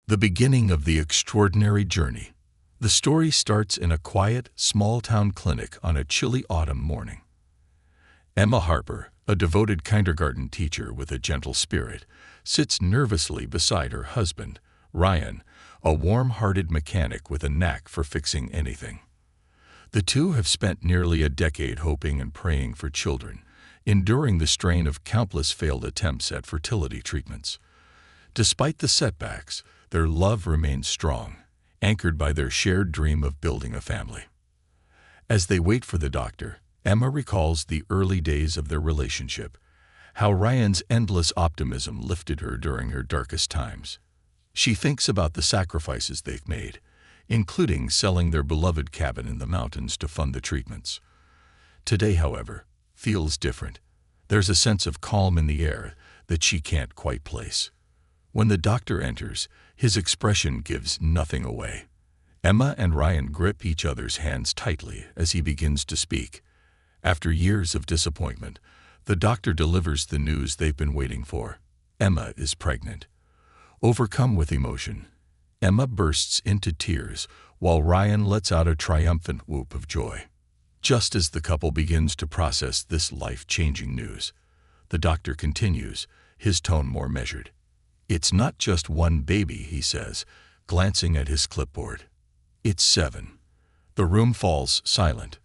The beginning of the extraordinary journey. The story starts in a quiet, small-town clinic on a chilly autumn morning. Emma Harper, a devoted kindergarten teacher with a gentle spirit, sits nervously beside her husband, Ryan, a warm-hearted mechanic with a knack for fixing anything. The two have spent nearly a decade hoping and praying for children, enduring the strain of countless failed attempts at fertility treatments. Despite the setbacks, their love remains strong, anchored by their shared dream of building a family. As they wait for the doctor, Emma recalls the early days of their relationship, how Ryan's endless optimism lifted her during her darkest times. She thinks about the sacrifices they've made, including selling their beloved cabin in the mountains to fund the treatments. Today, however, feels different. There's a sense of calm in the air that she can't quite place. When the doctor enters, his expression gives nothing away. Emma and Ryan grip each other's hands tightly as he begins to speak. After years of disappointment, the doctor delivers the news they've been waiting for. Emma is pregnant. Overcome with emotion, Emma bursts into tears while Ryan lets out a triumphant whoop of joy. Just as the couple begins to process this life-changing news, the doctor continues, his tone more measured. "It's not just one baby," he says, glancing at his clipboard. "It's 7. The room falls silent.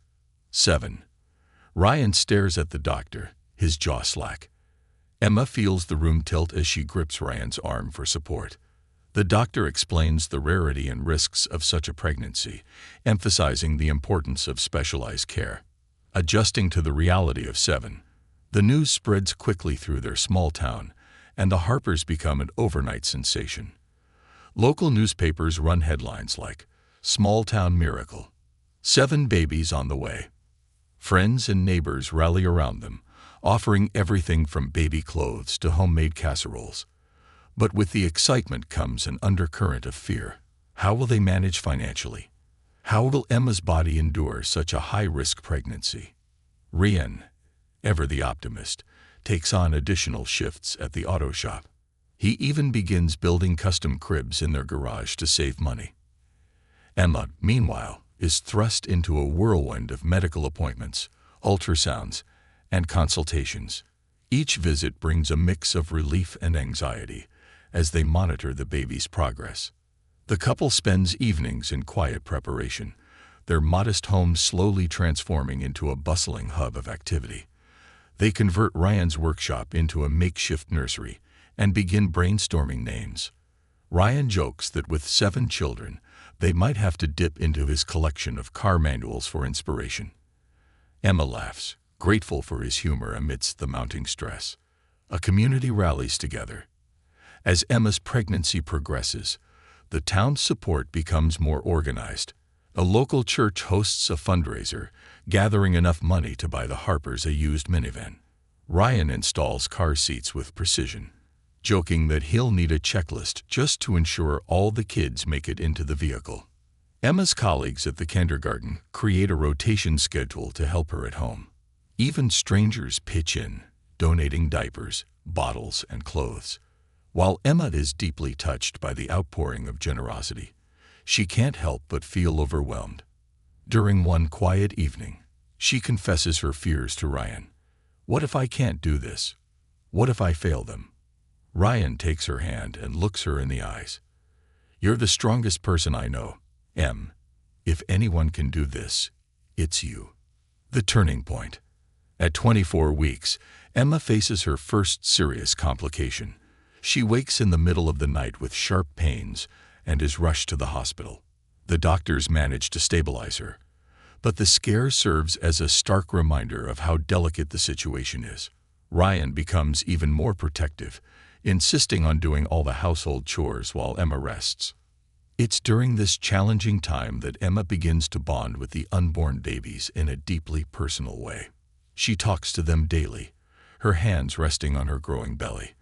7. Ryan stares at the doctor, his jaw slack. Emma feels the room tilt as she grips Ryan's arm for support. The doctor explains the rarity and risks of such a pregnancy, emphasizing the importance of specialized care. Adjusting to the reality of 7, the news spreads quickly through their small town, and the Harpers become an overnight sensation. Local newspapers run headlines like, "Small Town Miracle," "7 babies on the way." Friends and neighbors rally around them, offering everything from baby clothes to homemade casseroles. But with the excitement comes an undercurrent of fear. How will they manage financially? How will Emma's body endure such a high-risk pregnancy? Ryan, ever the optimist, takes on additional shifts at the auto shop. He even begins building custom cribs in their garage to save money. Emma, meanwhile, is thrust into a whirlwind of medical appointments, ultrasounds, and consultations. Each visit brings a mix of relief and anxiety as they monitor the baby's progress. The couple spends evenings in quiet preparation, their modest home slowly transforming into a bustling hub of activity. They convert Ryan's workshop into a makeshift nursery and begin brainstorming names. Ryan jokes that with 7 children, they might have to dip into his collection of car manuals for inspiration. Emma laughs, grateful for his humor amidst the mounting stress. A community rallies together. As Emma's pregnancy progresses, the town's support becomes more organized. A local church hosts a fundraiser, gathering enough money to buy the Harpers a used minivan. Ryan installs car seats with precision, joking that he'll need a checklist just to ensure all the kids make it into the vehicle. Emma's colleagues at the kindergarten create a rotation schedule to help her at home. Even strangers pitch in, donating diapers, bottles, and clothes. While Emma is deeply touched by the outpouring of generosity, she can't help but feel overwhelmed. During one quiet evening, she confesses her fears to Ryan. "What if I can't do this? What if I fail them?" Ryan takes her hand and looks her in the eyes. "You're the strongest person I know, Em. If anyone can do this, it's you." The turning point. At 24 weeks, Emma faces her first serious complication. She wakes in the middle of the night with sharp pains and is rushed to the hospital. The doctors manage to stabilize her, but the scare serves as a stark reminder of how delicate the situation is. Ryan becomes even more protective, insisting on doing all the household chores while Emma rests. It's during this challenging time that Emma begins to bond with the unborn babies in a deeply personal way. She talks to them daily, her hands resting on her growing belly,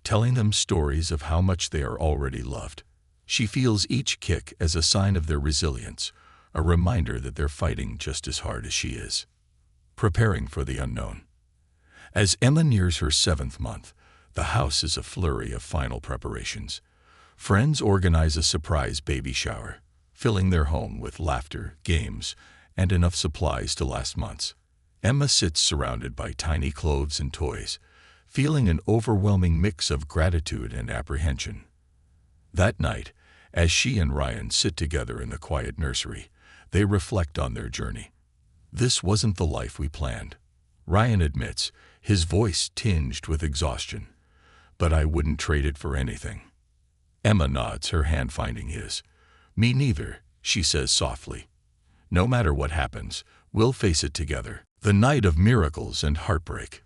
telling them stories of how much they are already loved. She feels each kick as a sign of their resilience, a reminder that they're fighting just as hard as she is. Preparing for the unknown. As Emma nears her 7th month, the house is a flurry of final preparations. Friends organize a surprise baby shower, filling their home with laughter, games, and enough supplies to last months. Emma sits surrounded by tiny clothes and toys, feeling an overwhelming mix of gratitude and apprehension. That night, as she and Ryan sit together in the quiet nursery, they reflect on their journey. This wasn't the life we planned, Ryan admits, his voice tinged with exhaustion. But I wouldn't trade it for anything. Emma nods, her hand finding his. Me neither, she says softly. No matter what happens, we'll face it together. The night of miracles and heartbreak.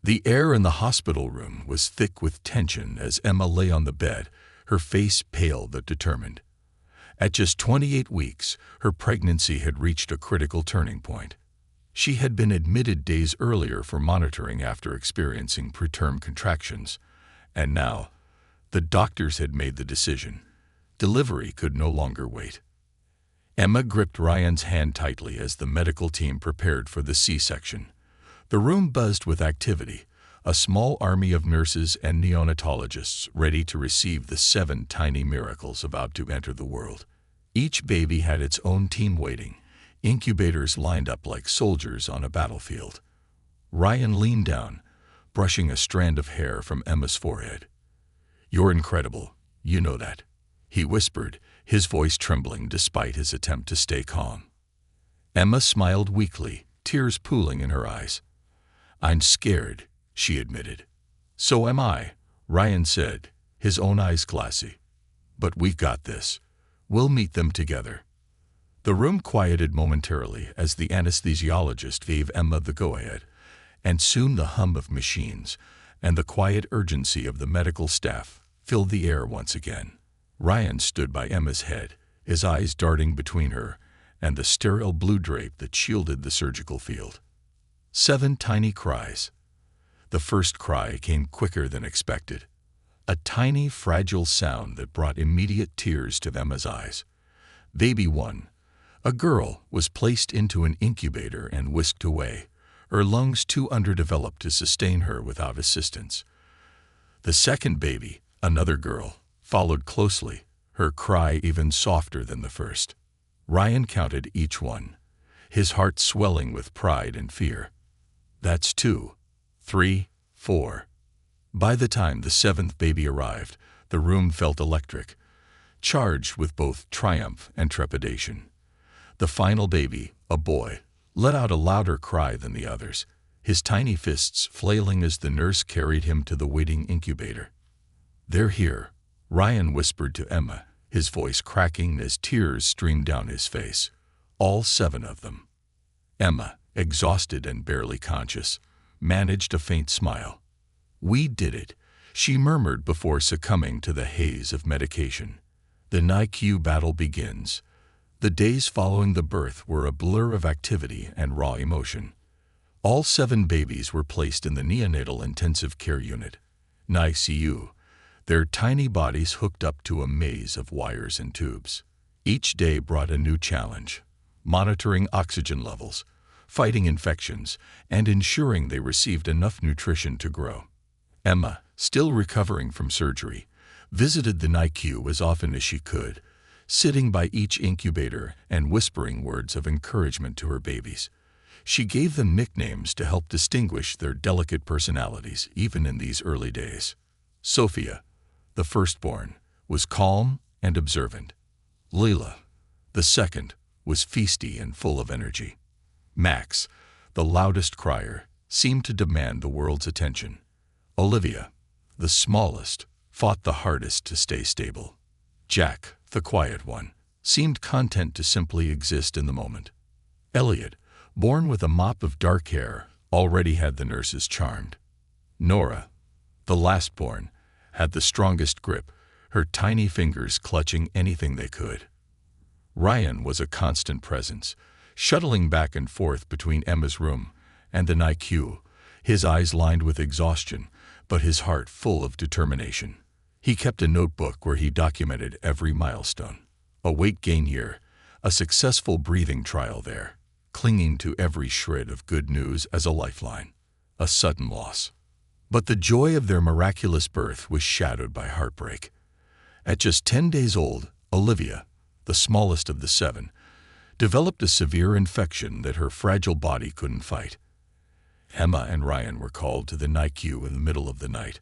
The air in the hospital room was thick with tension as Emma lay on the bed, her face pale but determined. At just 28 weeks, her pregnancy had reached a critical turning point. She had been admitted days earlier for monitoring after experiencing preterm contractions, and now, the doctors had made the decision. Delivery could no longer wait. Emma gripped Ryan's hand tightly as the medical team prepared for the C-section. The room buzzed with activity, a small army of nurses and neonatologists ready to receive the 7 tiny miracles about to enter the world. Each baby had its own team waiting, incubators lined up like soldiers on a battlefield. Ryan leaned down, brushing a strand of hair from Emma's forehead. "You're incredible, you know that," he whispered, his voice trembling despite his attempt to stay calm. Emma smiled weakly, tears pooling in her eyes. "I'm scared," she admitted. "So am I," Ryan said, his own eyes glassy. "But we've got this. We'll meet them together." The room quieted momentarily as the anesthesiologist gave Emma the go-ahead, and soon the hum of machines and the quiet urgency of the medical staff filled the air once again. Ryan stood by Emma's head, his eyes darting between her and the sterile blue drape that shielded the surgical field. 7 tiny cries. The first cry came quicker than expected, a tiny, fragile sound that brought immediate tears to Emma's eyes. Baby 1, a girl, was placed into an incubator and whisked away, her lungs too underdeveloped to sustain her without assistance. The second baby, another girl, followed closely, her cry even softer than the first. Ryan counted each one, his heart swelling with pride and fear. "That's 2, 3, 4. By the time the 7th baby arrived, the room felt electric, charged with both triumph and trepidation. The final baby, a boy, let out a louder cry than the others, his tiny fists flailing as the nurse carried him to the waiting incubator. "They're here," Ryan whispered to Emma, his voice cracking as tears streamed down his face. "All 7 of them." Emma, exhausted and barely conscious, managed a faint smile. "We did it," she murmured before succumbing to the haze of medication. The NICU battle begins. The days following the birth were a blur of activity and raw emotion. All 7 babies were placed in the neonatal intensive care unit, NICU, their tiny bodies hooked up to a maze of wires and tubes. Each day brought a new challenge, monitoring oxygen levels, fighting infections, and ensuring they received enough nutrition to grow. Emma, still recovering from surgery, visited the NICU as often as she could, sitting by each incubator and whispering words of encouragement to her babies. She gave them nicknames to help distinguish their delicate personalities even in these early days. Sophia, the firstborn, was calm and observant. Leila, the second, was feisty and full of energy. Max, the loudest crier, seemed to demand the world's attention. Olivia, the smallest, fought the hardest to stay stable. Jack, the quiet one, seemed content to simply exist in the moment. Elliot, born with a mop of dark hair, already had the nurses charmed. Nora, the last-born, had the strongest grip, her tiny fingers clutching anything they could. Ryan was a constant presence, shuttling back and forth between Emma's room and the NICU, his eyes lined with exhaustion, but his heart full of determination. He kept a notebook where he documented every milestone. A weight gain year, a successful breathing trial there, clinging to every shred of good news as a lifeline, a sudden loss. But the joy of their miraculous birth was shadowed by heartbreak. At just 10 days old, Olivia, the smallest of the 7, developed a severe infection that her fragile body couldn't fight. Emma and Ryan were called to the NICU in the middle of the night,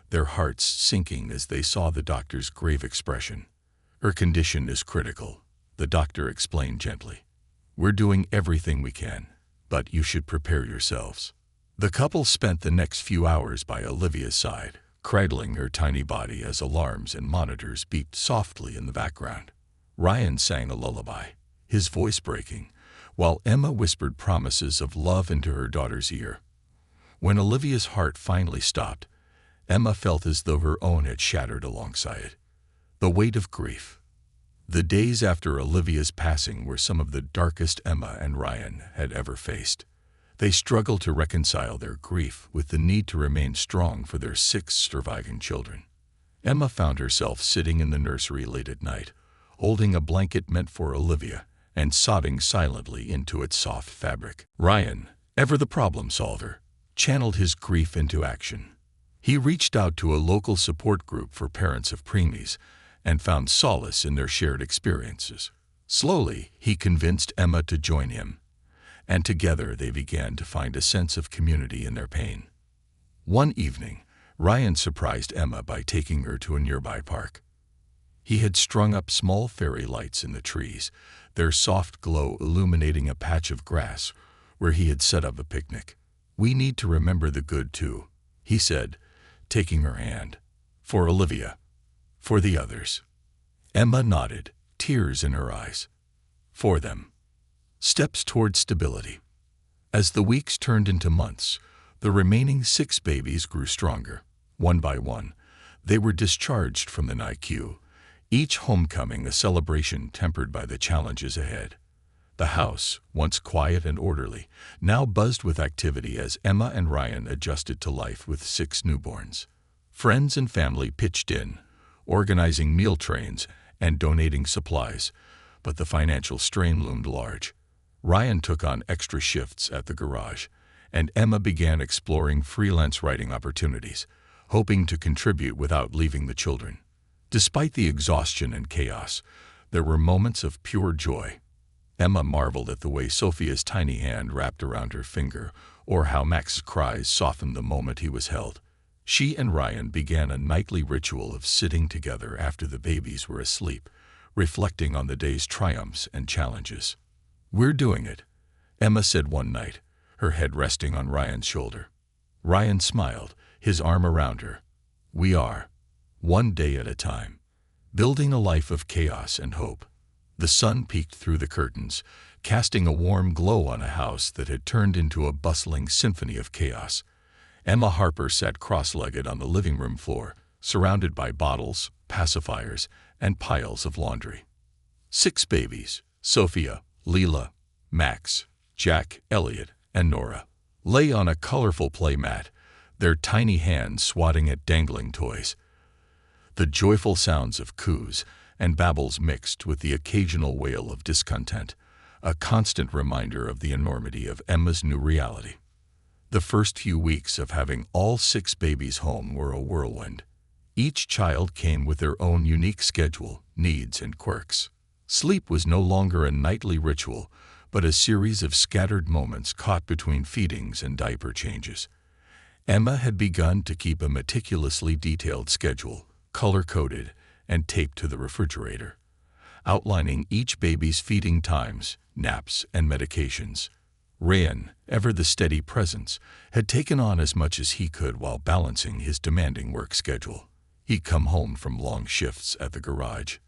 their hearts sinking as they saw the doctor's grave expression. "Her condition is critical," the doctor explained gently. "We're doing everything we can, but you should prepare yourselves." The couple spent the next few hours by Olivia's side, cradling her tiny body as alarms and monitors beeped softly in the background. Ryan sang a lullaby, his voice breaking, while Emma whispered promises of love into her daughter's ear. When Olivia's heart finally stopped, Emma felt as though her own had shattered alongside it. The weight of grief. The days after Olivia's passing were some of the darkest Emma and Ryan had ever faced. They struggled to reconcile their grief with the need to remain strong for their 6 surviving children. Emma found herself sitting in the nursery late at night, holding a blanket meant for Olivia and sobbing silently into its soft fabric. Ryan, ever the problem solver, channeled his grief into action. He reached out to a local support group for parents of preemies and found solace in their shared experiences. Slowly, he convinced Emma to join him, and together they began to find a sense of community in their pain. One evening, Ryan surprised Emma by taking her to a nearby park. He had strung up small fairy lights in the trees, their soft glow illuminating a patch of grass where he had set up a picnic. "We need to remember the good too," he said, taking her hand. "For Olivia. For the others." Emma nodded, tears in her eyes. For them. Steps toward stability. As the weeks turned into months, the remaining 6 babies grew stronger. One by one, they were discharged from the NICU, each homecoming a celebration tempered by the challenges ahead. The house, once quiet and orderly, now buzzed with activity as Emma and Ryan adjusted to life with 6 newborns. Friends and family pitched in, organizing meal trains and donating supplies, but the financial strain loomed large. Ryan took on extra shifts at the garage, and Emma began exploring freelance writing opportunities, hoping to contribute without leaving the children. Despite the exhaustion and chaos, there were moments of pure joy. Emma marveled at the way Sophia's tiny hand wrapped around her finger, or how Max's cries softened the moment he was held. She and Ryan began a nightly ritual of sitting together after the babies were asleep, reflecting on the day's triumphs and challenges. "We're doing it," Emma said one night, her head resting on Ryan's shoulder. Ryan smiled, his arm around her. "We are, one day at a time, building a life of chaos and hope." The sun peeked through the curtains, casting a warm glow on a house that had turned into a bustling symphony of chaos. Emma Harper sat cross-legged on the living room floor, surrounded by bottles, pacifiers, and piles of laundry. 6 babies, Sophia, Leela, Max, Jack, Elliot, and Nora, lay on a colorful play mat, their tiny hands swatting at dangling toys. The joyful sounds of coos and babbles mixed with the occasional wail of discontent, a constant reminder of the enormity of Emma's new reality. The first few weeks of having all 6 babies home were a whirlwind. Each child came with their own unique schedule, needs, and quirks. Sleep was no longer a nightly ritual, but a series of scattered moments caught between feedings and diaper changes. Emma had begun to keep a meticulously detailed schedule, color-coded and taped to the refrigerator, outlining each baby's feeding times, naps, and medications. Ryan, ever the steady presence, had taken on as much as he could while balancing his demanding work schedule. He'd come home from long shifts at the garage,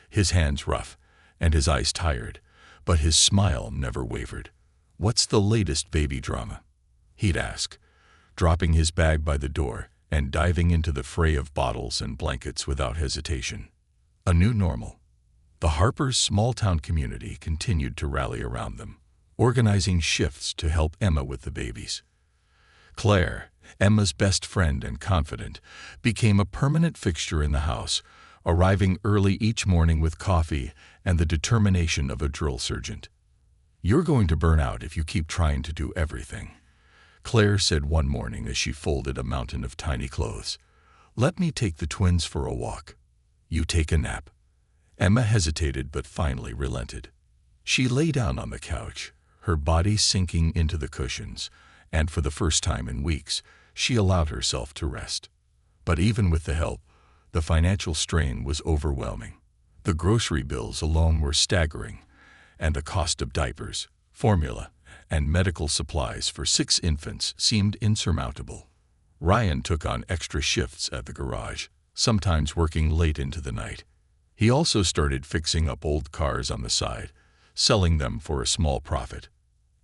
his hands rough and his eyes tired, but his smile never wavered. "What's the latest baby drama?" he'd ask, dropping his bag by the door and diving into the fray of bottles and blankets without hesitation. A new normal. The Harpers' small-town community continued to rally around them, organizing shifts to help Emma with the babies. Claire, Emma's best friend and confidant, became a permanent fixture in the house, arriving early each morning with coffee and the determination of a drill sergeant. "You're going to burn out if you keep trying to do everything," Claire said one morning as she folded a mountain of tiny clothes. "Let me take the twins for a walk." You take a nap." Emma hesitated but finally relented. She lay down on the couch, her body sinking into the cushions, and for the first time in weeks, she allowed herself to rest. But even with the help, the financial strain was overwhelming. The grocery bills alone were staggering, and the cost of diapers, formula, and medical supplies for 6 infants seemed insurmountable. Ryan took on extra shifts at the garage, sometimes working late into the night. He also started fixing up old cars on the side, selling them for a small profit.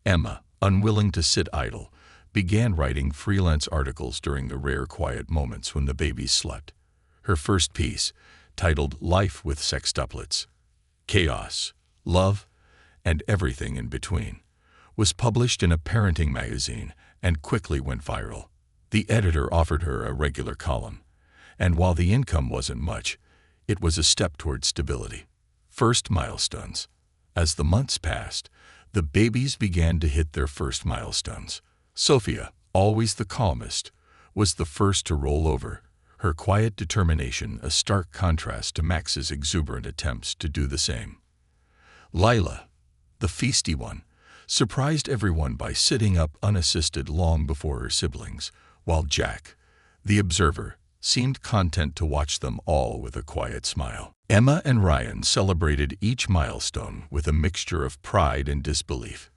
Emma, unwilling to sit idle, began writing freelance articles during the rare quiet moments when the babies slept. Her first piece, titled "Life with Sextuplets: Chaos, Love, and Everything in Between," was published in a parenting magazine and quickly went viral. The editor offered her a regular column, and while the income wasn't much, it was a step toward stability. First milestones. As the months passed, the babies began to hit their first milestones. Sophia, always the calmest, was the first to roll over, her quiet determination a stark contrast to Max's exuberant attempts to do the same. Lila, the feisty one, surprised everyone by sitting up unassisted long before her siblings, while Jack, the observer, seemed content to watch them all with a quiet smile. Emma and Ryan celebrated each milestone with a mixture of pride and disbelief.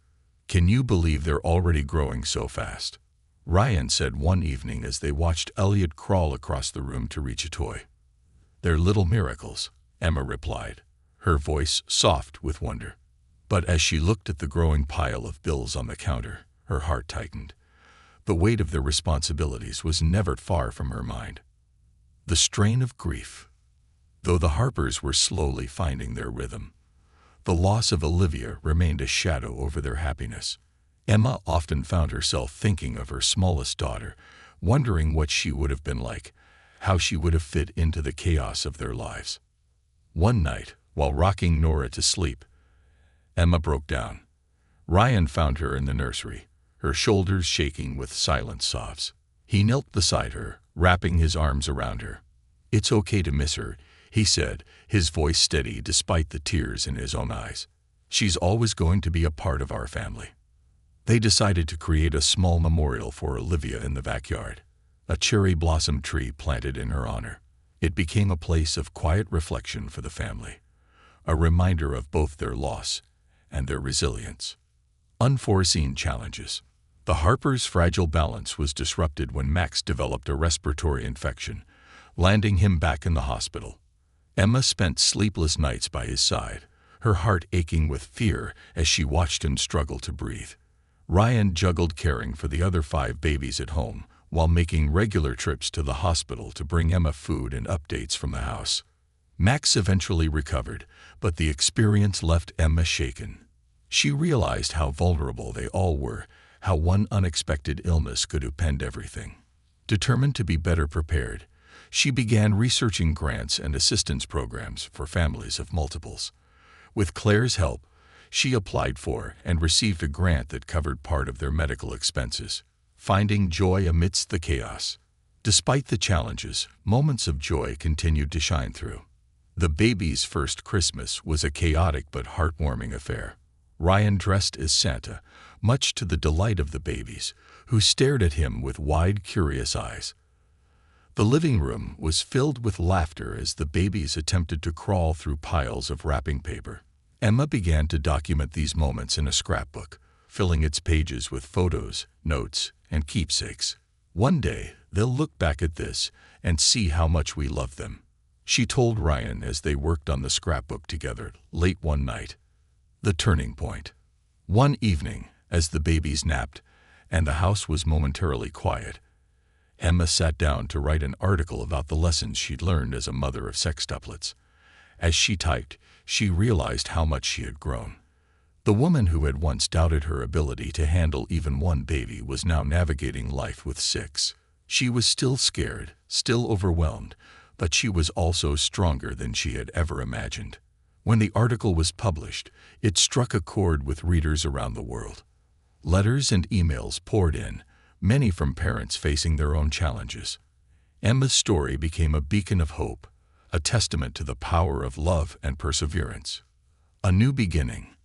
"Can you believe they're already growing so fast?" Ryan said one evening as they watched Elliot crawl across the room to reach a toy. "They're little miracles," Emma replied, her voice soft with wonder. But as she looked at the growing pile of bills on the counter, her heart tightened. The weight of their responsibilities was never far from her mind. The strain of grief. Though the Harpers were slowly finding their rhythm, the loss of Olivia remained a shadow over their happiness. Emma often found herself thinking of her smallest daughter, wondering what she would have been like, how she would have fit into the chaos of their lives. One night, while rocking Nora to sleep, Emma broke down. Ryan found her in the nursery, her shoulders shaking with silent sobs. He knelt beside her, wrapping his arms around her. "It's okay to miss her," he said, his voice steady despite the tears in his own eyes. "She's always going to be a part of our family." They decided to create a small memorial for Olivia in the backyard, a cherry blossom tree planted in her honor. It became a place of quiet reflection for the family, a reminder of both their loss and their resilience. Unforeseen challenges. The Harpers' fragile balance was disrupted when Max developed a respiratory infection, landing him back in the hospital. Emma spent sleepless nights by his side, her heart aching with fear as she watched him struggle to breathe. Ryan juggled caring for the other 5 babies at home while making regular trips to the hospital to bring Emma food and updates from the house. Max eventually recovered, but the experience left Emma shaken. She realized how vulnerable they all were, how one unexpected illness could upend everything. Determined to be better prepared, she began researching grants and assistance programs for families of multiples. With Claire's help, she applied for and received a grant that covered part of their medical expenses, finding joy amidst the chaos. Despite the challenges, moments of joy continued to shine through. The baby's first Christmas was a chaotic but heartwarming affair. Ryan dressed as Santa, much to the delight of the babies, who stared at him with wide, curious eyes. The living room was filled with laughter as the babies attempted to crawl through piles of wrapping paper. Emma began to document these moments in a scrapbook, filling its pages with photos, notes, and keepsakes. "One day, they'll look back at this and see how much we love them," she told Ryan as they worked on the scrapbook together late one night. The turning point. One evening, as the babies napped and the house was momentarily quiet, Emma sat down to write an article about the lessons she'd learned as a mother of sextuplets. As she typed, she realized how much she had grown. The woman who had once doubted her ability to handle even one baby was now navigating life with 6. She was still scared, still overwhelmed, but she was also stronger than she had ever imagined. When the article was published, it struck a chord with readers around the world. Letters and emails poured in, many from parents facing their own challenges. Emma's story became a beacon of hope, a testament to the power of love and perseverance. A new beginning.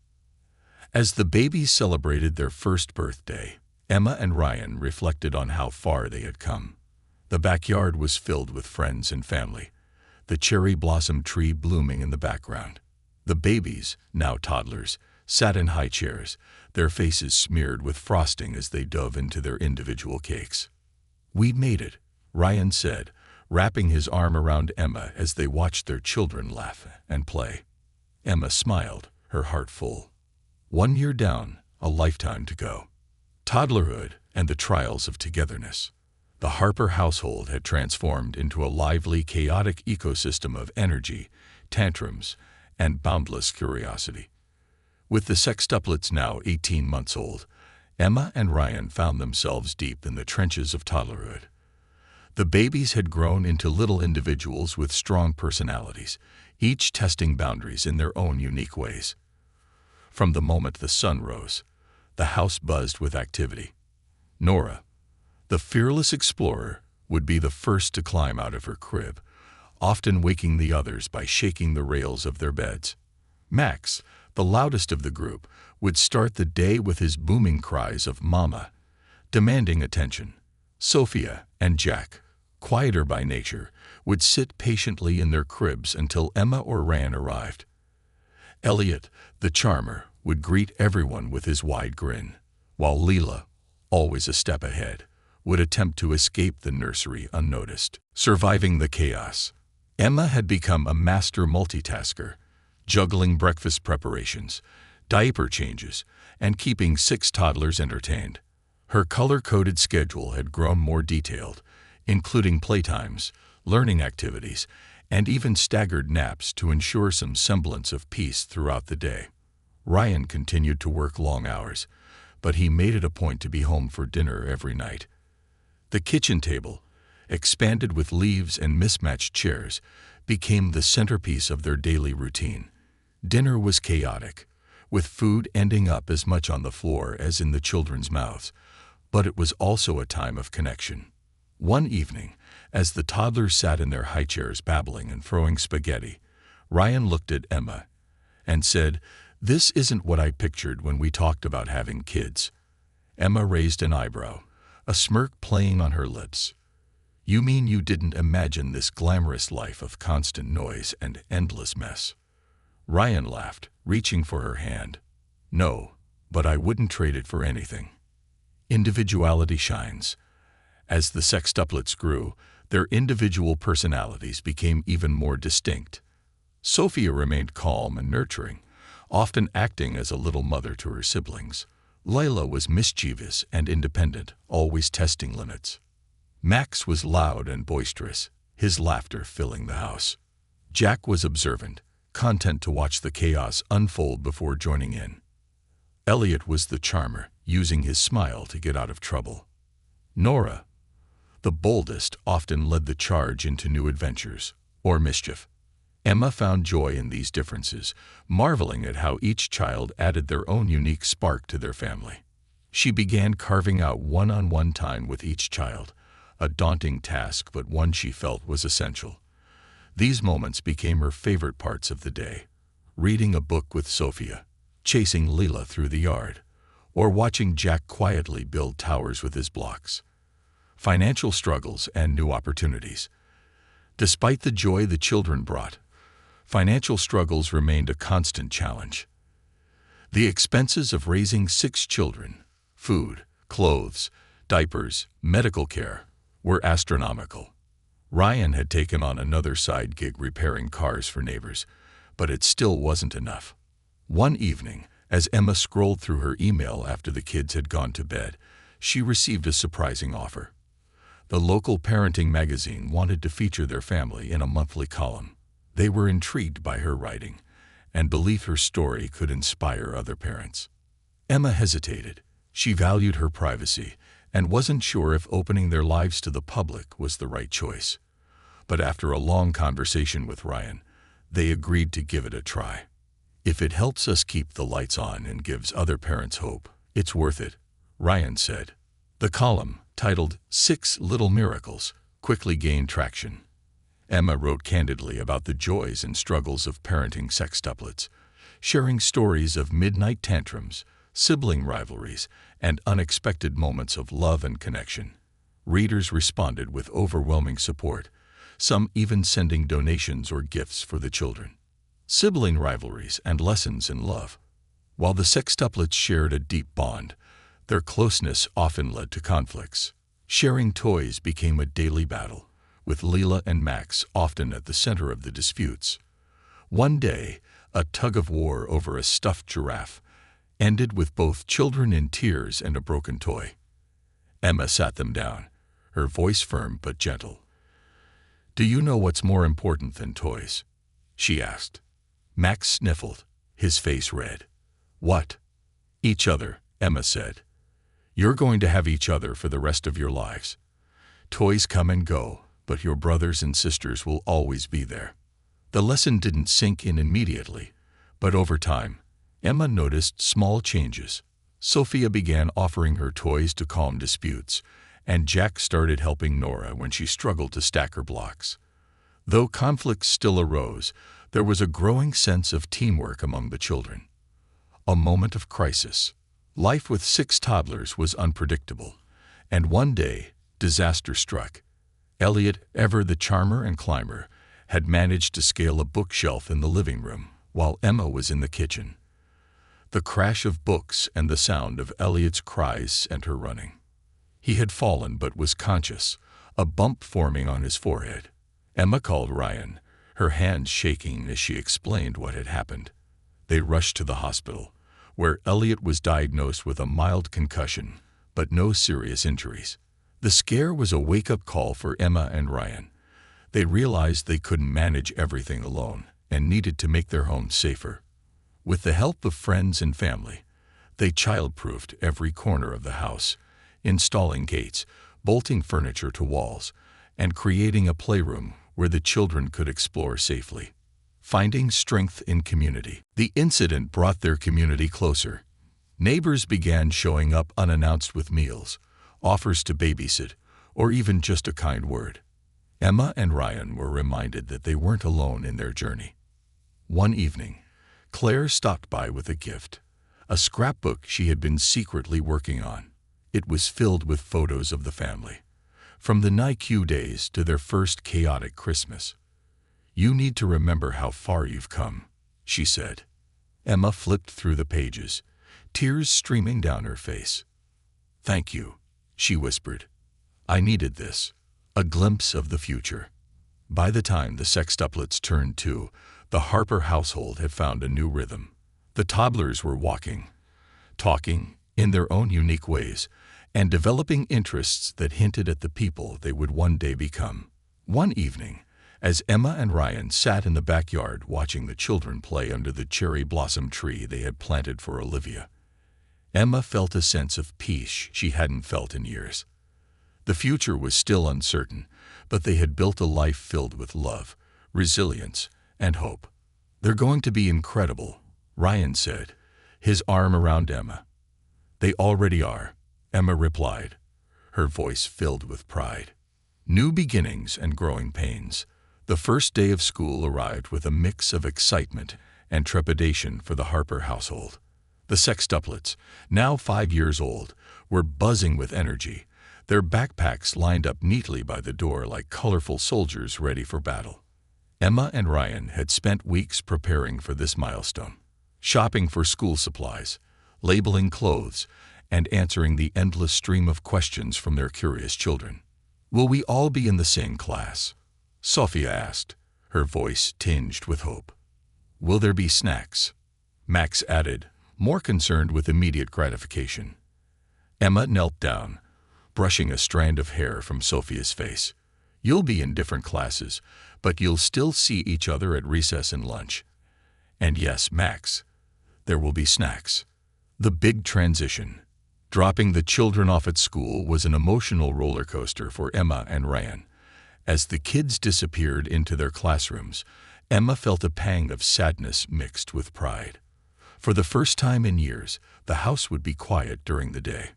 As the babies celebrated their first birthday, Emma and Ryan reflected on how far they had come. The backyard was filled with friends and family, the cherry blossom tree blooming in the background. The babies, now toddlers, sat in high chairs, their faces smeared with frosting as they dove into their individual cakes. "We made it," Ryan said, wrapping his arm around Emma as they watched their children laugh and play. Emma smiled, her heart full. 1 year down, a lifetime to go. Toddlerhood and the trials of togetherness. The Harper household had transformed into a lively, chaotic ecosystem of energy, tantrums, and boundless curiosity. With the sextuplets now 18 months old, Emma and Ryan found themselves deep in the trenches of toddlerhood. The babies had grown into little individuals with strong personalities, each testing boundaries in their own unique ways. From the moment the sun rose, the house buzzed with activity. Nora, the fearless explorer, would be the first to climb out of her crib, often waking the others by shaking the rails of their beds. Max, the loudest of the group, would start the day with his booming cries of "Mama," demanding attention. Sophia and Jack, quieter by nature, would sit patiently in their cribs until Emma or Ryan arrived. Elliot, the charmer, would greet everyone with his wide grin, while Leela, always a step ahead, would attempt to escape the nursery unnoticed. Surviving the chaos, Emma had become a master multitasker, juggling breakfast preparations, diaper changes, and keeping 6 toddlers entertained. Her color-coded schedule had grown more detailed, including playtimes, learning activities, and even staggered naps to ensure some semblance of peace throughout the day. Ryan continued to work long hours, but he made it a point to be home for dinner every night. The kitchen table, expanded with leaves and mismatched chairs, became the centerpiece of their daily routine. Dinner was chaotic, with food ending up as much on the floor as in the children's mouths, but it was also a time of connection. One evening, as the toddlers sat in their high chairs babbling and throwing spaghetti, Ryan looked at Emma and said, "This isn't what I pictured when we talked about having kids." Emma raised an eyebrow, a smirk playing on her lips. "You mean you didn't imagine this glamorous life of constant noise and endless mess?" Ryan laughed, reaching for her hand. "No, but I wouldn't trade it for anything." Individuality shines. As the sextuplets grew, their individual personalities became even more distinct. Sophia remained calm and nurturing, often acting as a little mother to her siblings. Layla was mischievous and independent, always testing limits. Max was loud and boisterous, his laughter filling the house. Jack was observant, content to watch the chaos unfold before joining in. Elliot was the charmer, using his smile to get out of trouble. Nora, the boldest, often led the charge into new adventures or mischief. Emma found joy in these differences, marveling at how each child added their own unique spark to their family. She began carving out one-on-one time with each child, a daunting task but one she felt was essential. These moments became her favorite parts of the day: reading a book with Sophia, chasing Leela through the yard, or watching Jack quietly build towers with his blocks. Financial struggles and new opportunities. Despite the joy the children brought, financial struggles remained a constant challenge. The expenses of raising 6 children, food, clothes, diapers, medical care, were astronomical. Ryan had taken on another side gig repairing cars for neighbors, but it still wasn't enough. One evening, as Emma scrolled through her email after the kids had gone to bed, she received a surprising offer. The local parenting magazine wanted to feature their family in a monthly column. They were intrigued by her writing and believed her story could inspire other parents. Emma hesitated. She valued her privacy and wasn't sure if opening their lives to the public was the right choice. But after a long conversation with Ryan, they agreed to give it a try. "If it helps us keep the lights on and gives other parents hope, it's worth it," Ryan said. The column, titled 6 Little Miracles, quickly gained traction. Emma wrote candidly about the joys and struggles of parenting sextuplets, sharing stories of midnight tantrums, sibling rivalries, and unexpected moments of love and connection. Readers responded with overwhelming support, some even sending donations or gifts for the children. Sibling rivalries and lessons in love. While the sextuplets shared a deep bond, their closeness often led to conflicts. Sharing toys became a daily battle, with Leela and Max often at the center of the disputes. One day, a tug-of-war over a stuffed giraffe ended with both children in tears and a broken toy. Emma sat them down, her voice firm but gentle. "Do you know what's more important than toys?" she asked. Max sniffled, his face red. "What?" "Each other," Emma said. "You're going to have each other for the rest of your lives. Toys come and go, but your brothers and sisters will always be there." The lesson didn't sink in immediately, but over time, Emma noticed small changes. Sophia began offering her toys to calm disputes, and Jack started helping Nora when she struggled to stack her blocks. Though conflicts still arose, there was a growing sense of teamwork among the children. A moment of crisis. Life with 6 toddlers was unpredictable, and one day, disaster struck. Elliot, ever the charmer and climber, had managed to scale a bookshelf in the living room while Emma was in the kitchen. The crash of books and the sound of Elliot's cries sent her running. He had fallen but was conscious, a bump forming on his forehead. Emma called Ryan, her hands shaking as she explained what had happened. They rushed to the hospital, where Elliot was diagnosed with a mild concussion, but no serious injuries. The scare was a wake-up call for Emma and Ryan. They realized they couldn't manage everything alone and needed to make their home safer. With the help of friends and family, they child-proofed every corner of the house, installing gates, bolting furniture to walls, and creating a playroom where the children could explore safely. Finding strength in community. The incident brought their community closer. Neighbors began showing up unannounced with meals, offers to babysit, or even just a kind word. Emma and Ryan were reminded that they weren't alone in their journey. One evening, Claire stopped by with a gift, a scrapbook she had been secretly working on. It was filled with photos of the family, from the NICU days to their first chaotic Christmas. "You need to remember how far you've come," she said. Emma flipped through the pages, tears streaming down her face. "Thank you," she whispered. "I needed this, a glimpse of the future." By the time the sextuplets turned 2, the Harper household had found a new rhythm. The toddlers were walking, talking in their own unique ways, and developing interests that hinted at the people they would one day become. One evening, as Emma and Ryan sat in the backyard watching the children play under the cherry blossom tree they had planted for Olivia, Emma felt a sense of peace she hadn't felt in years. The future was still uncertain, but they had built a life filled with love, resilience, and hope. "They're going to be incredible," Ryan said, his arm around Emma. "They already are," Emma replied, her voice filled with pride. New beginnings and growing pains. The first day of school arrived with a mix of excitement and trepidation for the Harper household. The sextuplets, now 5 years old, were buzzing with energy, their backpacks lined up neatly by the door like colorful soldiers ready for battle. Emma and Ryan had spent weeks preparing for this milestone, shopping for school supplies, labeling clothes, and answering the endless stream of questions from their curious children. "Will we all be in the same class?" Sophia asked, her voice tinged with hope. "Will there be snacks?" Max added, more concerned with immediate gratification. Emma knelt down, brushing a strand of hair from Sophia's face. "You'll be in different classes, but you'll still see each other at recess and lunch. And yes, Max, there will be snacks." The big transition. Dropping the children off at school was an emotional roller coaster for Emma and Ryan. As the kids disappeared into their classrooms, Emma felt a pang of sadness mixed with pride. For the first time in years, the house would be quiet during the day.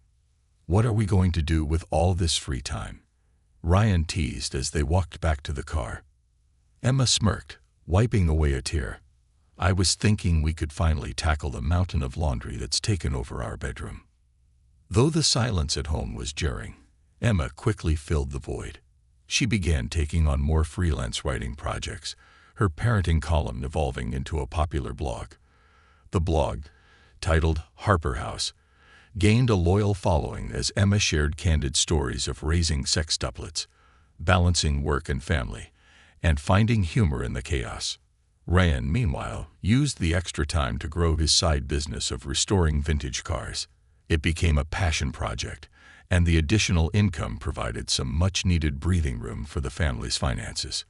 "What are we going to do with all this free time?" Ryan teased as they walked back to the car. Emma smirked, wiping away a tear. I was thinking we could finally tackle the mountain of laundry that's taken over our bedroom. Though the silence at home was jarring, Emma quickly filled the void. She began taking on more freelance writing projects, her parenting column evolving into a popular blog. The blog, titled Harper House, gained a loyal following as Emma shared candid stories of raising sextuplets, balancing work and family, and finding humor in the chaos. Ryan, meanwhile, used the extra time to grow his side business of restoring vintage cars. It became a passion project, and the additional income provided some much-needed breathing room for the family's finances.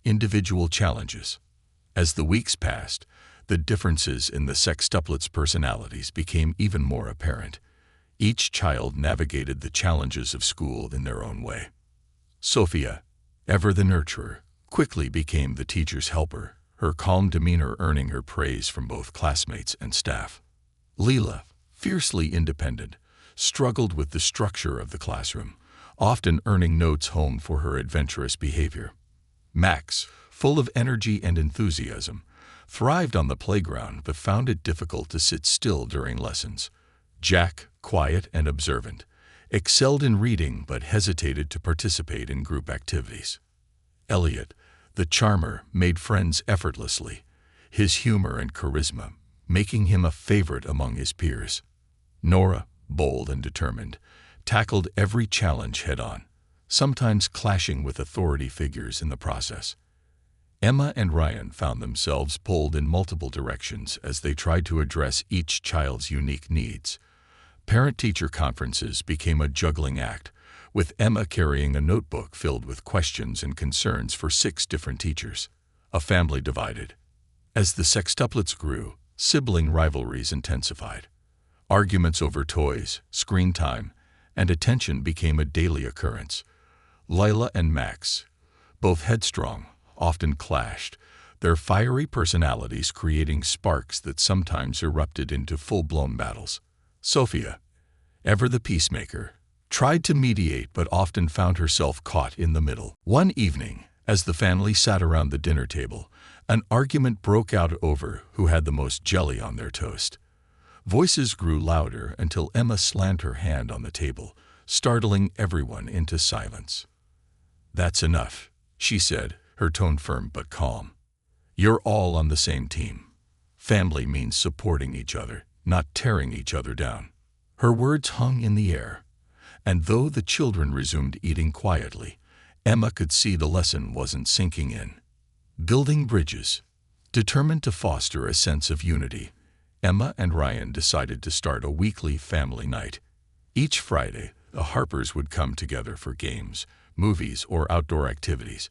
Individual challenges. As the weeks passed, the differences in the sextuplets' personalities became even more apparent. Each child navigated the challenges of school in their own way. Sophia, ever the nurturer, quickly became the teacher's helper, her calm demeanor earning her praise from both classmates and staff. Leela, fiercely independent, struggled with the structure of the classroom, often earning notes home for her adventurous behavior. Max, full of energy and enthusiasm, thrived on the playground but found it difficult to sit still during lessons. Jack, quiet and observant, excelled in reading but hesitated to participate in group activities. Elliot, the charmer, made friends effortlessly, his humor and charisma making him a favorite among his peers. Nora, bold and determined, tackled every challenge head-on, sometimes clashing with authority figures in the process. Emma and Ryan found themselves pulled in multiple directions as they tried to address each child's unique needs. Parent-teacher conferences became a juggling act, with Emma carrying a notebook filled with questions and concerns for 6 different teachers. A family divided. As the sextuplets grew, sibling rivalries intensified. Arguments over toys, screen time, and attention became a daily occurrence. Lila and Max, both headstrong, often clashed, their fiery personalities creating sparks that sometimes erupted into full-blown battles. Sophia, ever the peacemaker, tried to mediate but often found herself caught in the middle. One evening, as the family sat around the dinner table, an argument broke out over who had the most jelly on their toast. Voices grew louder until Emma slammed her hand on the table, startling everyone into silence. "That's enough," she said, her tone firm but calm. "You're all on the same team. Family means supporting each other, not tearing each other down." Her words hung in the air, and though the children resumed eating quietly, Emma could see the lesson wasn't sinking in. Building bridges. Determined to foster a sense of unity, Emma and Ryan decided to start a weekly family night. Each Friday, the Harpers would come together for games, movies, or outdoor activities,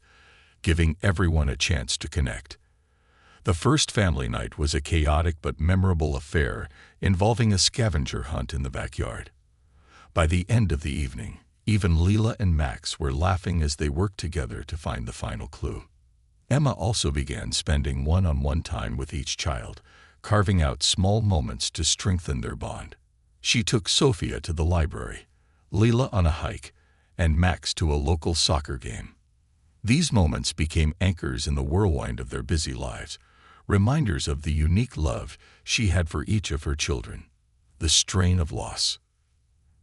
giving everyone a chance to connect. The first family night was a chaotic but memorable affair involving a scavenger hunt in the backyard. By the end of the evening, even Leela and Max were laughing as they worked together to find the final clue. Emma also began spending one-on-one time with each child, carving out small moments to strengthen their bond. She took Sophia to the library, Leela on a hike, and Max to a local soccer game. These moments became anchors in the whirlwind of their busy lives, reminders of the unique love she had for each of her children. The strain of loss.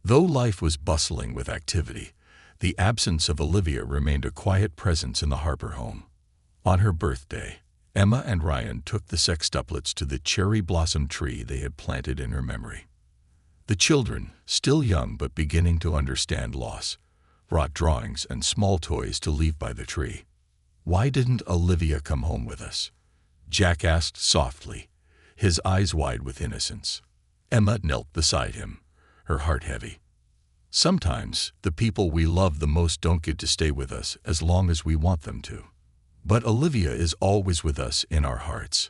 Though life was bustling with activity, the absence of Olivia remained a quiet presence in the Harper home. On her birthday, Emma and Ryan took the sextuplets to the cherry blossom tree they had planted in her memory. The children, still young but beginning to understand loss, brought drawings and small toys to leave by the tree. "Why didn't Olivia come home with us?" Jack asked softly, his eyes wide with innocence. Emma knelt beside him, her heart heavy. "Sometimes the people we love the most don't get to stay with us as long as we want them to. But Olivia is always with us in our hearts."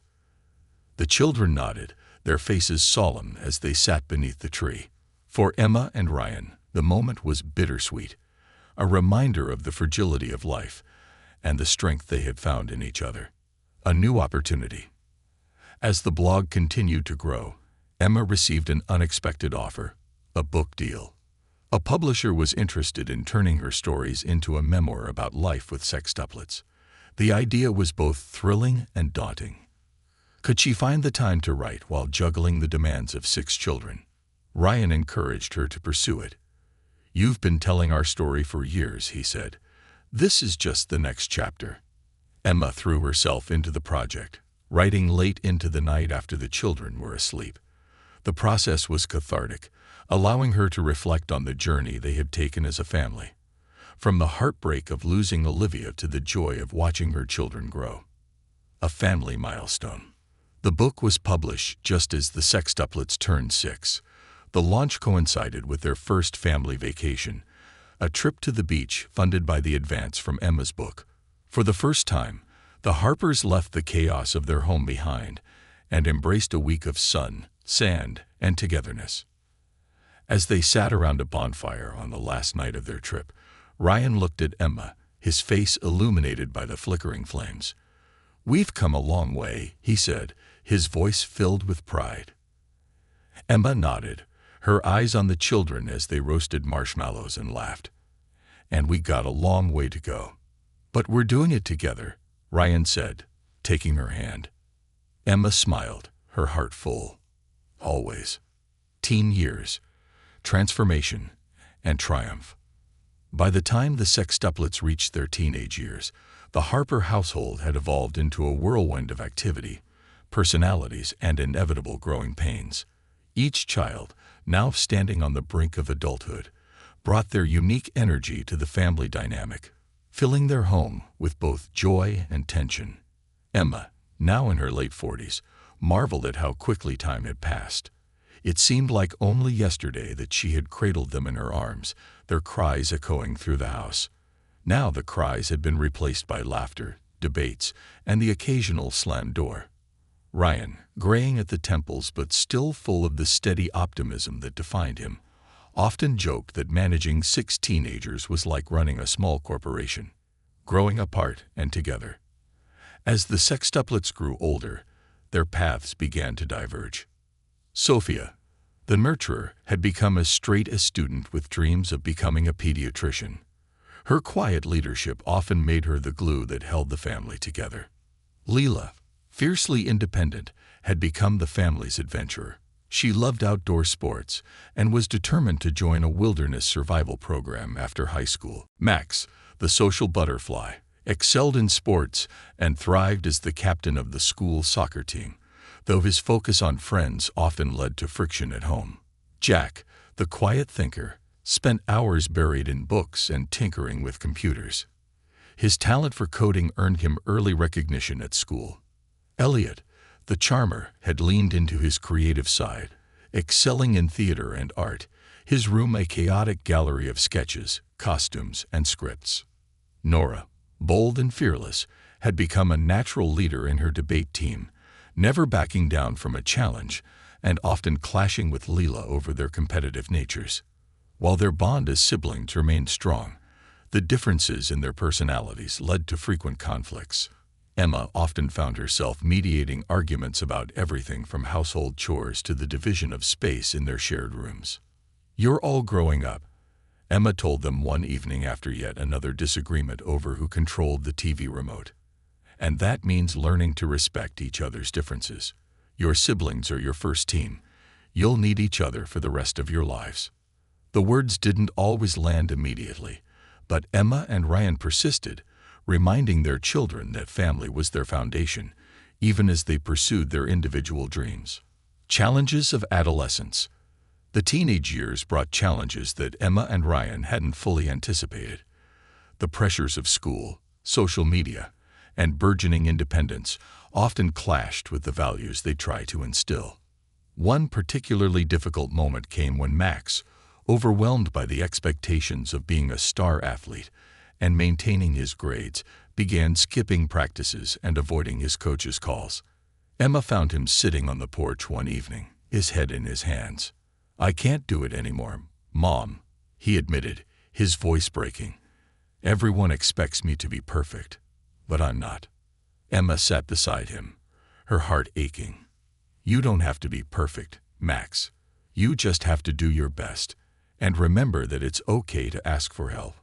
The children nodded, their faces solemn as they sat beneath the tree. For Emma and Ryan, the moment was bittersweet, a reminder of the fragility of life and the strength they had found in each other. A new opportunity. As the blog continued to grow, Emma received an unexpected offer, a book deal. A publisher was interested in turning her stories into a memoir about life with sextuplets. The idea was both thrilling and daunting. Could she find the time to write while juggling the demands of 6 children? Ryan encouraged her to pursue it. "You've been telling our story for years," he said. "This is just the next chapter." Emma threw herself into the project, writing late into the night after the children were asleep. The process was cathartic, allowing her to reflect on the journey they had taken as a family, from the heartbreak of losing Olivia to the joy of watching her children grow. A family milestone. The book was published just as the sextuplets turned 6. The launch coincided with their first family vacation, a trip to the beach funded by the advance from Emma's book. For the first time, the Harpers left the chaos of their home behind and embraced a week of sun, sand, and togetherness. As they sat around a bonfire on the last night of their trip, Ryan looked at Emma, his face illuminated by the flickering flames. "We've come a long way," he said, his voice filled with pride. Emma nodded, her eyes on the children as they roasted marshmallows and laughed. "And we got a long way to go. But we're doing it together," Ryan said, taking her hand. Emma smiled, her heart full. Always. Teen years, transformation, and triumph. By the time the sextuplets reached their teenage years, the Harper household had evolved into a whirlwind of activity, personalities, and inevitable growing pains. Each child, now standing on the brink of adulthood, brought their unique energy to the family dynamic, filling their home with both joy and tension. Emma, now in her late 40s, marveled at how quickly time had passed. It seemed like only yesterday that she had cradled them in her arms, their cries echoing through the house. Now the cries had been replaced by laughter, debates, and the occasional slammed door. Ryan, graying at the temples but still full of the steady optimism that defined him, often joked that managing 6 teenagers was like running a small corporation, growing apart and together. As the sextuplets grew older, their paths began to diverge. Sophia, the nurturer, had become as straight a student with dreams of becoming a pediatrician. Her quiet leadership often made her the glue that held the family together. Leela, fiercely independent, had become the family's adventurer. She loved outdoor sports and was determined to join a wilderness survival program after high school. Max, the social butterfly, excelled in sports and thrived as the captain of the school soccer team, though his focus on friends often led to friction at home. Jack, the quiet thinker, spent hours buried in books and tinkering with computers. His talent for coding earned him early recognition at school. Elliot, the charmer, had leaned into his creative side, excelling in theater and art, his room a chaotic gallery of sketches, costumes, and scripts. Nora, bold and fearless, had become a natural leader in her debate team, never backing down from a challenge and often clashing with Leela over their competitive natures. While their bond as siblings remained strong, the differences in their personalities led to frequent conflicts. Emma often found herself mediating arguments about everything from household chores to the division of space in their shared rooms. "You're all growing up," Emma told them one evening after yet another disagreement over who controlled the TV remote. "And that means learning to respect each other's differences. Your siblings are your first team. You'll need each other for the rest of your lives." The words didn't always land immediately, but Emma and Ryan persisted, reminding their children that family was their foundation, even as they pursued their individual dreams. Challenges of adolescence. The teenage years brought challenges that Emma and Ryan hadn't fully anticipated. The pressures of school, social media, and burgeoning independence often clashed with the values they tried to instill. One particularly difficult moment came when Max, overwhelmed by the expectations of being a star athlete and maintaining his grades, began skipping practices and avoiding his coach's calls. Emma found him sitting on the porch one evening, his head in his hands. "I can't do it anymore, Mom," he admitted, his voice breaking. "Everyone expects me to be perfect, but I'm not." Emma sat beside him, her heart aching. "You don't have to be perfect, Max. You just have to do your best, and remember that it's okay to ask for help."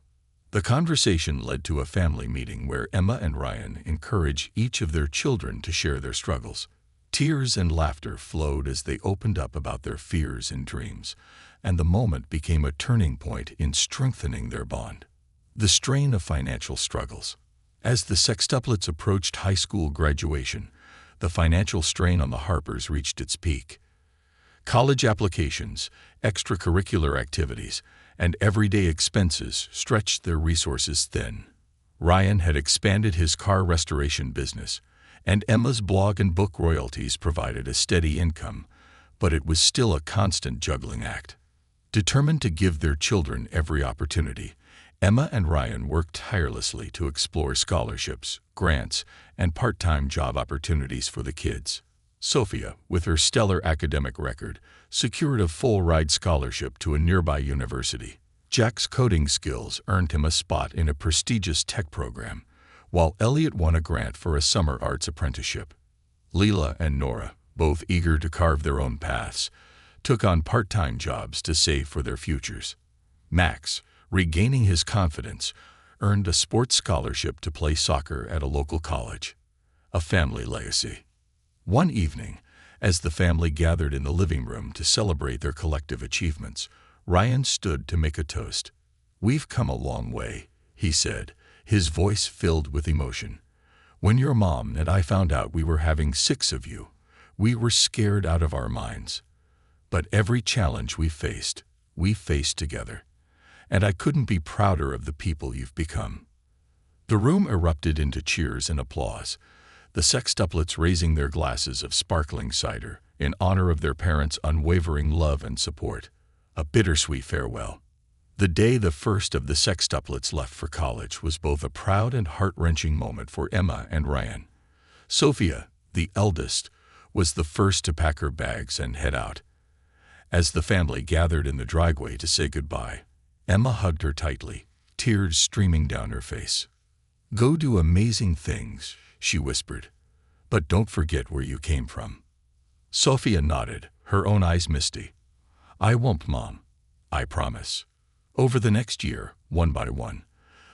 The conversation led to a family meeting where Emma and Ryan encouraged each of their children to share their struggles. Tears and laughter flowed as they opened up about their fears and dreams, and the moment became a turning point in strengthening their bond. The strain of financial struggles. As the sextuplets approached high school graduation, the financial strain on the Harpers reached its peak. College applications, extracurricular activities, and everyday expenses stretched their resources thin. Ryan had expanded his car restoration business, and Emma's blog and book royalties provided a steady income, but it was still a constant juggling act. Determined to give their children every opportunity, Emma and Ryan worked tirelessly to explore scholarships, grants, and part-time job opportunities for the kids. Sophia, with her stellar academic record, secured a full-ride scholarship to a nearby university. Jack's coding skills earned him a spot in a prestigious tech program, while Elliot won a grant for a summer arts apprenticeship. Leela and Nora, both eager to carve their own paths, took on part-time jobs to save for their futures. Max, regaining his confidence, earned a sports scholarship to play soccer at a local college. A family legacy. One evening, as the family gathered in the living room to celebrate their collective achievements, Ryan stood to make a toast. "We've come a long way," he said, his voice filled with emotion. "When your mom and I found out we were having 6 of you, we were scared out of our minds. But every challenge we faced together. And I couldn't be prouder of the people you've become." The room erupted into cheers and applause, the sextuplets raising their glasses of sparkling cider in honor of their parents' unwavering love and support. A bittersweet farewell. The day the first of the sextuplets left for college was both a proud and heart-wrenching moment for Emma and Ryan. Sophia, the eldest, was the first to pack her bags and head out. As the family gathered in the driveway to say goodbye, Emma hugged her tightly, tears streaming down her face. "Go do amazing things," she whispered, "but don't forget where you came from." Sophia nodded, her own eyes misty. "I won't, Mom. I promise." Over the next year, one by one,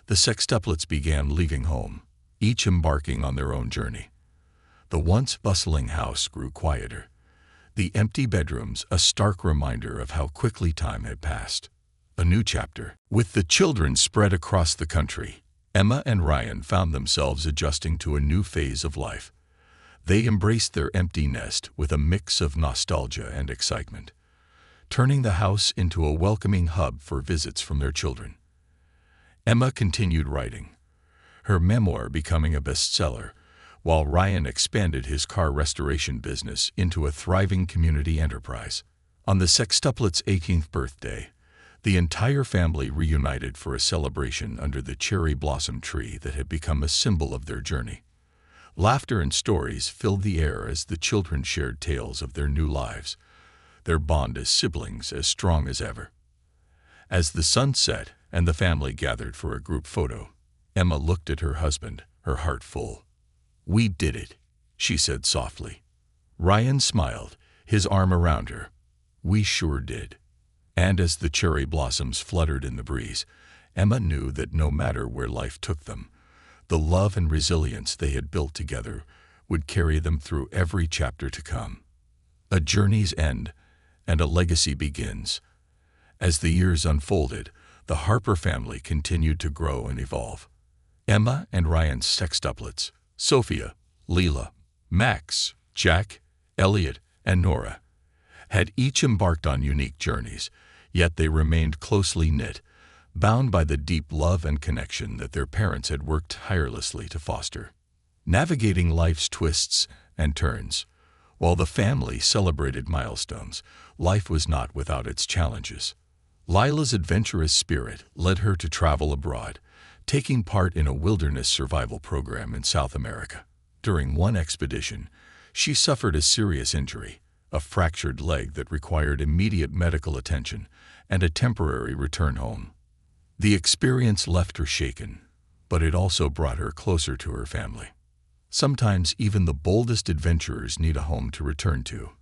the sextuplets began leaving home, each embarking on their own journey. The once bustling house grew quieter, the empty bedrooms a stark reminder of how quickly time had passed. A new chapter. With the children spread across the country, Emma and Ryan found themselves adjusting to a new phase of life. They embraced their empty nest with a mix of nostalgia and excitement, turning the house into a welcoming hub for visits from their children. Emma continued writing, her memoir becoming a bestseller, while Ryan expanded his car restoration business into a thriving community enterprise. On the sextuplets' 18th birthday, the entire family reunited for a celebration under the cherry blossom tree that had become a symbol of their journey. Laughter and stories filled the air as the children shared tales of their new lives, their bond as siblings as strong as ever. As the sun set and the family gathered for a group photo, Emma looked at her husband, her heart full. "We did it," she said softly. Ryan smiled, his arm around her. "We sure did." And as the cherry blossoms fluttered in the breeze, Emma knew that no matter where life took them, the love and resilience they had built together would carry them through every chapter to come. A journey's end, and a legacy begins. As the years unfolded, the Harper family continued to grow and evolve. Emma and Ryan's sextuplets, Sophia, Leela, Max, Jack, Elliot, and Nora, had each embarked on unique journeys, yet they remained closely knit, bound by the deep love and connection that their parents had worked tirelessly to foster. Navigating life's twists and turns, while the family celebrated milestones, life was not without its challenges. Lila's adventurous spirit led her to travel abroad, taking part in a wilderness survival program in South America. During one expedition, she suffered a serious injury, a fractured leg that required immediate medical attention and a temporary return home. The experience left her shaken, but it also brought her closer to her family. Sometimes even the boldest adventurers need a home to return to,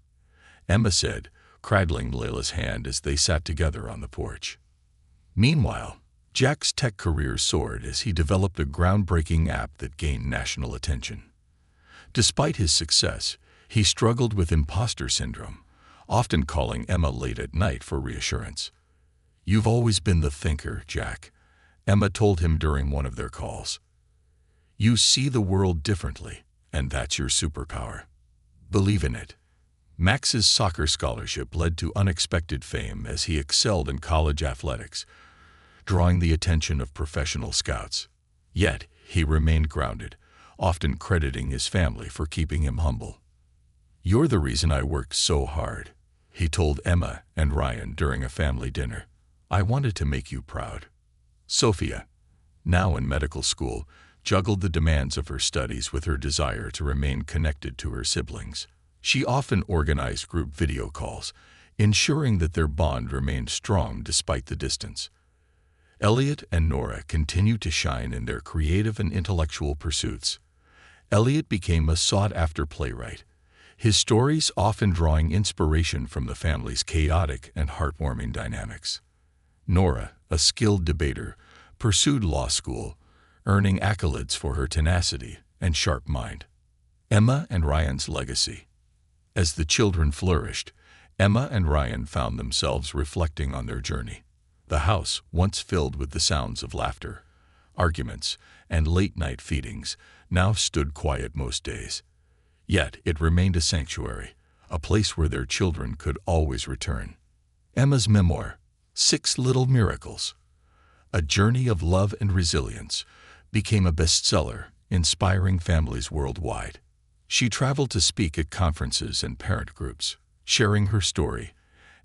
Emma said, cradling Layla's hand as they sat together on the porch. Meanwhile, Jack's tech career soared as he developed a groundbreaking app that gained national attention. Despite his success, he struggled with imposter syndrome, often calling Emma late at night for reassurance. "You've always been the thinker, Jack," Emma told him during one of their calls. "You see the world differently, and that's your superpower. Believe in it." Max's soccer scholarship led to unexpected fame as he excelled in college athletics, drawing the attention of professional scouts. Yet, he remained grounded, often crediting his family for keeping him humble. "You're the reason I worked so hard," he told Emma and Ryan during a family dinner. "I wanted to make you proud." Sophia, now in medical school, juggled the demands of her studies with her desire to remain connected to her siblings. She often organized group video calls, ensuring that their bond remained strong despite the distance. Elliot and Nora continued to shine in their creative and intellectual pursuits. Elliot became a sought-after playwright, his stories often drawing inspiration from the family's chaotic and heartwarming dynamics. Nora, a skilled debater, pursued law school, earning accolades for her tenacity and sharp mind. Emma and Ryan's legacy. As the children flourished, Emma and Ryan found themselves reflecting on their journey. The house, once filled with the sounds of laughter, arguments, and late-night feedings, now stood quiet most days. Yet it remained a sanctuary, a place where their children could always return. Emma's memoir, 6 Little Miracles, a journey of love and resilience, became a bestseller, inspiring families worldwide. She traveled to speak at conferences and parent groups, sharing her story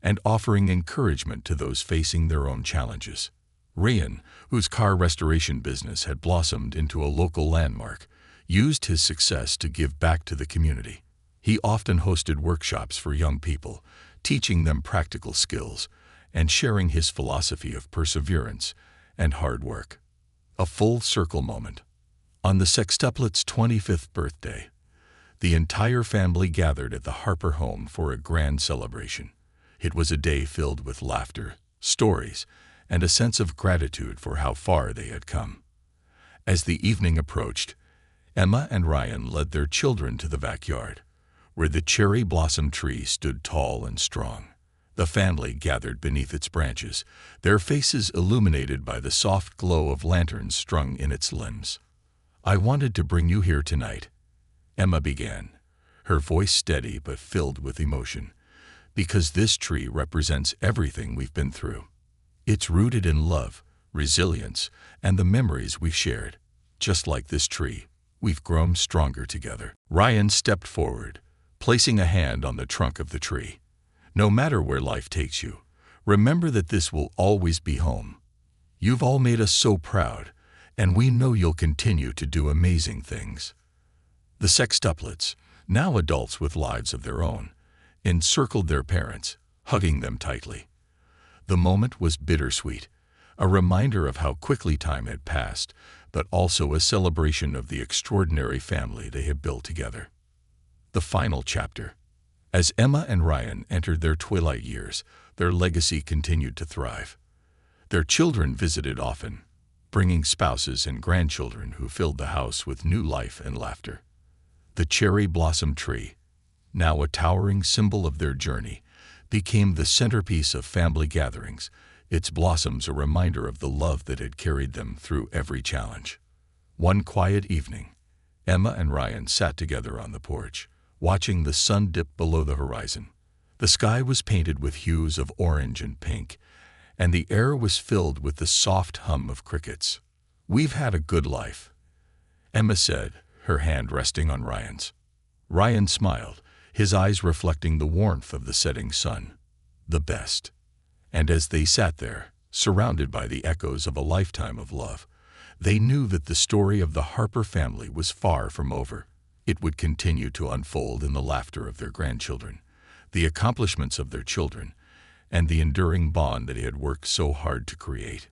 and offering encouragement to those facing their own challenges. Ryan, whose car restoration business had blossomed into a local landmark, used his success to give back to the community. He often hosted workshops for young people, teaching them practical skills and sharing his philosophy of perseverance and hard work. A full circle moment. On the sextuplets' 25th birthday, the entire family gathered at the Harper home for a grand celebration. It was a day filled with laughter, stories, and a sense of gratitude for how far they had come. As the evening approached, Emma and Ryan led their children to the backyard, where the cherry blossom tree stood tall and strong. The family gathered beneath its branches, their faces illuminated by the soft glow of lanterns strung in its limbs. "I wanted to bring you here tonight," Emma began, her voice steady but filled with emotion, "because this tree represents everything we've been through. It's rooted in love, resilience, and the memories we've shared. Just like this tree, we've grown stronger together." Ryan stepped forward, placing a hand on the trunk of the tree. "No matter where life takes you, remember that this will always be home. You've all made us so proud, and we know you'll continue to do amazing things." The sextuplets, now adults with lives of their own, encircled their parents, hugging them tightly. The moment was bittersweet, a reminder of how quickly time had passed, but also a celebration of the extraordinary family they had built together. The final chapter. As Emma and Ryan entered their twilight years, their legacy continued to thrive. Their children visited often, bringing spouses and grandchildren who filled the house with new life and laughter. The cherry blossom tree, now a towering symbol of their journey, became the centerpiece of family gatherings, its blossoms a reminder of the love that had carried them through every challenge. One quiet evening, Emma and Ryan sat together on the porch, watching the sun dip below the horizon. The sky was painted with hues of orange and pink, and the air was filled with the soft hum of crickets. "We've had a good life," Emma said, her hand resting on Ryan's. Ryan smiled, his eyes reflecting the warmth of the setting sun. "The best." And as they sat there, surrounded by the echoes of a lifetime of love, they knew that the story of the Harper family was far from over. It would continue to unfold in the laughter of their grandchildren, the accomplishments of their children, and the enduring bond that they had worked so hard to create.